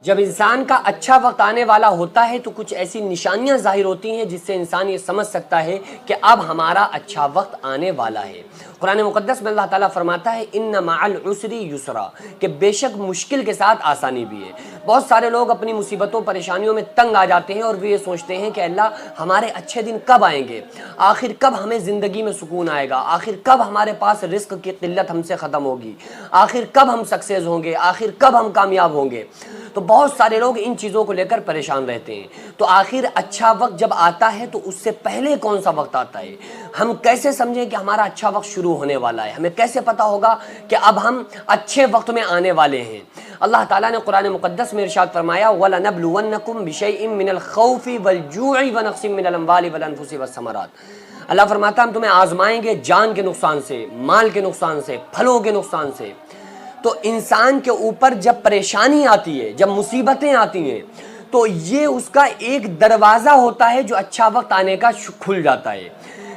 جب انسان کا اچھا وقت آنے والا ہوتا ہے تو کچھ ایسی نشانیاں ظاہر ہوتی ہیں جس سے انسان یہ سمجھ سکتا ہے کہ اب ہمارا اچھا وقت آنے والا ہے۔ قرآن مقدس میں اللہ تعالیٰ فرماتا ہے ان مع العسر یسرا، کہ بے شک مشکل کے ساتھ آسانی بھی ہے۔ بہت سارے لوگ اپنی مصیبتوں پریشانیوں میں تنگ آ جاتے ہیں اور وہ یہ سوچتے ہیں کہ اللہ ہمارے اچھے دن کب آئیں گے، آخر کب ہمیں زندگی میں سکون آئے گا، آخر کب ہمارے پاس رزق کی قلت ہم سے ختم ہوگی، آخر کب ہم سکسیز ہوں گے، آخر کب ہم کامیاب ہوں گے۔ تو بہت سارے لوگ ان چیزوں کو لے کر پریشان رہتے ہیں۔ تو آخر اچھا وقت جب آتا ہے تو اس سے پہلے کون سا وقت آتا ہے؟ ہم کیسے سمجھیں کہ ہمارا اچھا وقت شروع ہونے والا ہے؟ ہمیں کیسے پتا ہوگا کہ اب ہم اچھے وقت میں آنے والے ہیں؟ اللہ تعالیٰ نے قرآن مقدس میں ارشاد فرمایا وَلَنَبْلُوَنَّكُمْ بِشَيْءٍ مِّنَ الْخَوْفِ وَالْجُوعِ وَنَقْصٍ مِّنَ الْأَمْوَالِ وَالْأَنفُسِ وَالثَّمَرَاتِ۔ اللہ فرماتا ہے ہم تمہیں آزمائیں گے جان کے نقصان سے، مال کے نقصان سے، پھلوں کے نقصان سے۔ تو انسان کے اوپر جب پریشانی آتی ہے، جب مصیبتیں آتی ہیں، تو یہ اس کا ایک دروازہ ہوتا ہے جو اچھا وقت آنے کا کھل جاتا ہے۔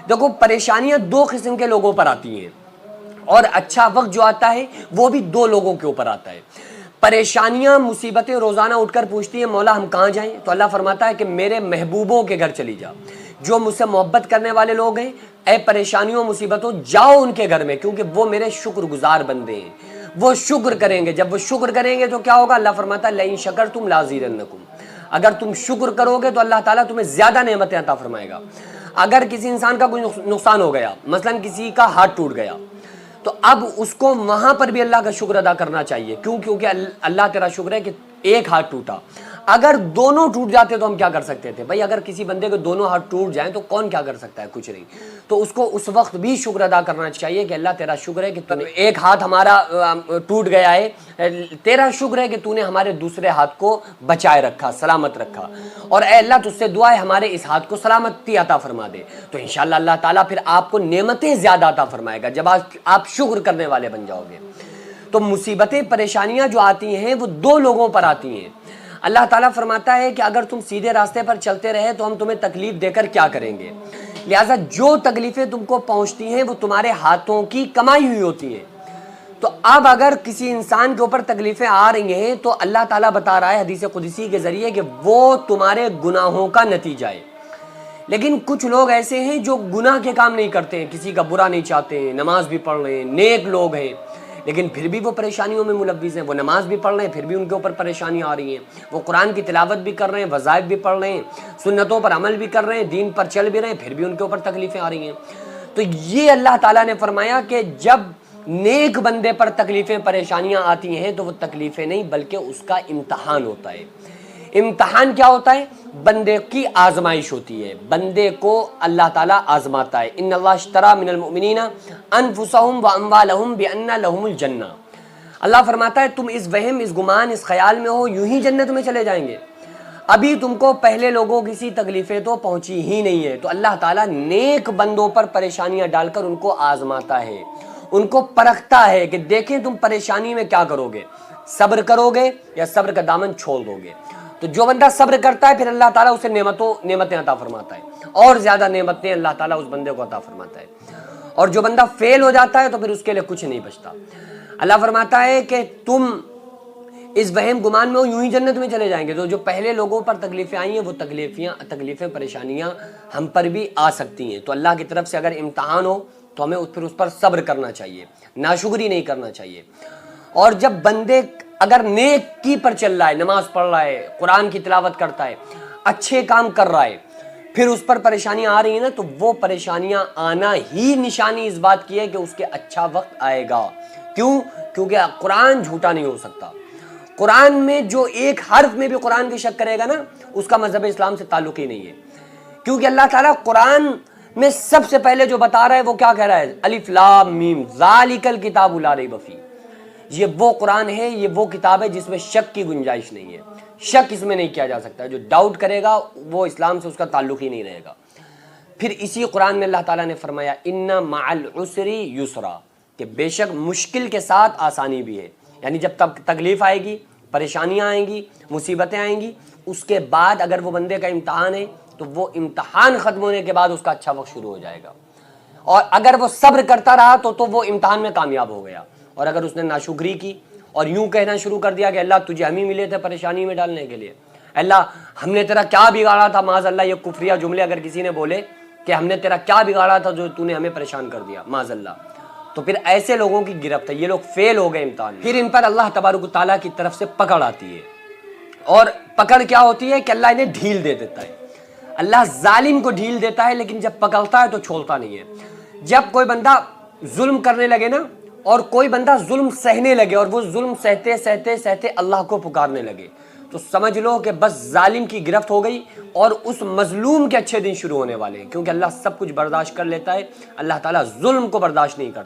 دیکھو پریشانیاں دو قسم کے لوگوں پر آتی ہیں، اور اچھا وقت جو آتا ہے وہ بھی دو لوگوں کے اوپر آتا ہے۔ پریشانیاں مصیبتیں روزانہ اٹھ کر پوچھتی ہیں مولا ہم کہاں جائیں؟ تو اللہ فرماتا ہے کہ میرے محبوبوں کے گھر چلی جا، جو مجھ سے محبت کرنے والے لوگ ہیں، اے پریشانیوں مصیبتوں جاؤ ان کے گھر میں، کیونکہ وہ میرے شکر گزار بندے ہیں، وہ شکر کریں گے۔ جب وہ شکر کریں گے تو کیا ہوگا؟ اللہ فرماتا ہے لئن شکرتم لازیدنکم، اگر تم شکر کرو گے تو اللہ تعالیٰ تمہیں زیادہ نعمتیں عطا فرمائے گا۔ اگر کسی انسان کا کوئی نقصان ہو گیا، مثلا کسی کا ہاتھ ٹوٹ گیا، تو اب اس کو وہاں پر بھی اللہ کا شکر ادا کرنا چاہیے۔ کیوں؟ کیونکہ اللہ تیرا شکر ہے کہ ایک ہاتھ ٹوٹا۔ اگر دونوں ٹوٹ جاتے تو ہم کیا کر سکتے تھے؟ بھائی اگر کسی بندے کے دونوں ہاتھ ٹوٹ جائیں تو کون کیا کر سکتا ہے؟ کچھ نہیں۔ تو اس کو اس وقت بھی شکر ادا کرنا چاہیے کہ اللہ تیرا شکر ہے کہ تو نے ایک ہاتھ ہمارا ٹوٹ گیا ہے، تیرا شکر ہے کہ تو نے ہمارے دوسرے ہاتھ کو بچائے رکھا، سلامت رکھا، اور اے اللہ تجھ سے دعا ہے ہمارے اس ہاتھ کو سلامتی عطا فرما دے۔ تو انشاءاللہ اللہ تعالیٰ پھر آپ کو نعمتیں زیادہ عطا فرمائے گا جب آپ شکر کرنے والے بن جاؤ گے۔ تو مصیبتیں پریشانیاں جو آتی ہیں وہ دو لوگوں پر آتی ہیں۔ اللہ تعالیٰ فرماتا ہے کہ اگر تم سیدھے راستے پر چلتے رہے تو ہم تمہیں تکلیف دے کر کیا کریں گے؟ لہٰذا جو تکلیفیں تم کو پہنچتی ہیں وہ تمہارے ہاتھوں کی کمائی ہوئی ہوتی ہیں۔ تو اب اگر کسی انسان کے اوپر تکلیفیں آ رہی ہیں تو اللہ تعالیٰ بتا رہا ہے حدیث قدسی کے ذریعے کہ وہ تمہارے گناہوں کا نتیجہ ہے۔ لیکن کچھ لوگ ایسے ہیں جو گناہ کے کام نہیں کرتے ہیں، کسی کا برا نہیں چاہتے ہیں، نماز بھی پڑھ رہے ہیں، نیک لوگ ہیں، لیکن پھر بھی وہ پریشانیوں میں ملوث ہیں۔ وہ نماز بھی پڑھ رہے ہیں پھر بھی ان کے اوپر پریشانیاں آ رہی ہیں، وہ قرآن کی تلاوت بھی کر رہے ہیں، وظائف بھی پڑھ رہے ہیں، سنتوں پر عمل بھی کر رہے ہیں، دین پر چل بھی رہے ہیں، پھر بھی ان کے اوپر تکلیفیں آ رہی ہیں۔ تو یہ اللہ تعالیٰ نے فرمایا کہ جب نیک بندے پر تکلیفیں پریشانیاں آتی ہیں تو وہ تکلیفیں نہیں بلکہ اس کا امتحان ہوتا ہے۔ امتحان کیا ہوتا ہے؟ بندے کی آزمائش ہوتی ہے، بندے کو اللہ تعالیٰ آزماتا ہے۔ ان اللہ اشترى من المؤمنین انفسهم واموالهم بان لهم الجنہ۔ اللہ فرماتا ہے تم اس وہم، اس گمان، اس خیال میں ہو یوں ہی جنت میں چلے جائیں گے، ابھی تم کو پہلے لوگوں کی سی تکلیفیں تو پہنچی ہی نہیں ہے۔ تو اللہ تعالیٰ نیک بندوں پر پریشانیاں ڈال کر ان کو آزماتا ہے، ان کو پرکھتا ہے کہ دیکھیں تم پریشانی میں کیا کرو گے، صبر کرو گے یا صبر کا دامن چھوڑ دو گے۔ تو جو بندہ صبر کرتا ہے پھر اللہ تعالیٰ اسے نعمتیں عطا فرماتا ہے، اور زیادہ نعمتیں اللہ تعالیٰ اس بندے کو عطا فرماتا ہے۔ اور جو بندہ فیل ہو جاتا ہے تو پھر اس کے لیے کچھ نہیں بچتا۔ اللہ فرماتا ہے کہ تم اس وہم گمان میں ہو یوں ہی جنت میں چلے جائیں گے۔ تو جو پہلے لوگوں پر تکلیفیں آئی ہیں وہ تکلیفیں پریشانیاں ہم پر بھی آ سکتی ہیں۔ تو اللہ کی طرف سے اگر امتحان ہو تو ہمیں پھر اس پر صبر کرنا چاہیے، ناشکری نہیں کرنا چاہیے۔ اور جب بندے اگر نیک کی پر چل رہا ہے، نماز پڑھ رہا ہے، قرآن کی تلاوت کرتا ہے، اچھے کام کر رہا ہے، پھر اس پر پریشانیاں آ رہی ہیں نا، تو وہ پریشانیاں آنا ہی نشانی اس بات کی ہے کہ اس کے اچھا وقت آئے گا۔ کیوں؟ کیونکہ قرآن جھوٹا نہیں ہو سکتا۔ قرآن میں جو ایک حرف میں بھی قرآن کی شک کرے گا نا، اس کا مذہب اسلام سے تعلق ہی نہیں ہے۔ کیونکہ اللہ تعالیٰ قرآن میں سب سے پہلے جو بتا رہا ہے وہ کیا کہہ رہا ہے؟ الف لام میم ذالک الکتاب لا ریب فیہ۔ یہ وہ قرآن ہے، یہ وہ کتاب ہے جس میں شک کی گنجائش نہیں ہے، شک اس میں نہیں کیا جا سکتا۔ جو ڈاؤٹ کرے گا وہ اسلام سے اس کا تعلق ہی نہیں رہے گا۔ پھر اسی قرآن میں اللہ تعالیٰ نے فرمایا ان مع العسر یسرا، کہ بے شک مشکل کے ساتھ آسانی بھی ہے۔ یعنی جب تکلیف آئے گی، پریشانیاں آئیں گی، مصیبتیں آئیں گی، اس کے بعد اگر وہ بندے کا امتحان ہے تو وہ امتحان ختم ہونے کے بعد اس کا اچھا وقت شروع ہو جائے گا۔ اور اگر وہ صبر کرتا رہا تو وہ امتحان میں کامیاب ہو گیا، اور اگر اس نے ناشکری کی اور یوں کہنا شروع کر دیا کہ اللہ تجھے ہم ہی ملے تھے پریشانی میں ڈالنے کے لیے، اللہ ہم نے تیرا کیا بگاڑا تھا، معاذ اللہ یہ کفریہ جملے اگر کسی نے بولے کہ ہم نے تیرا کیا بگاڑا تھا جو تو نے ہمیں پریشان کر دیا، معاذ اللہ، تو پھر ایسے لوگوں کی گرفت ہے، یہ لوگ فیل ہو گئے امتحان میں۔ پھر ان پر اللہ تبارک و تعالیٰ کی طرف سے پکڑ آتی ہے، اور پکڑ کیا ہوتی ہے کہ اللہ انہیں ڈھیل دے دیتا ہے۔ اللہ ظالم کو ڈھیل دیتا ہے لیکن جب پکڑتا ہے تو چھوڑتا نہیں ہے۔ جب کوئی بندہ ظلم کرنے لگے نا، اور کوئی بندہ ظلم سہنے لگے اور وہ ظلم سہتے سہتے سہتے اللہ کو پکارنے لگے، تو سمجھ لو کہ بس ظالم کی گرفت ہو گئی اور اس مظلوم کے اچھے دن شروع ہونے والے ہیں، کیونکہ اللہ سب کچھ برداشت کر لیتا ہے، اللہ تعالیٰ ظلم کو برداشت نہیں کرتا۔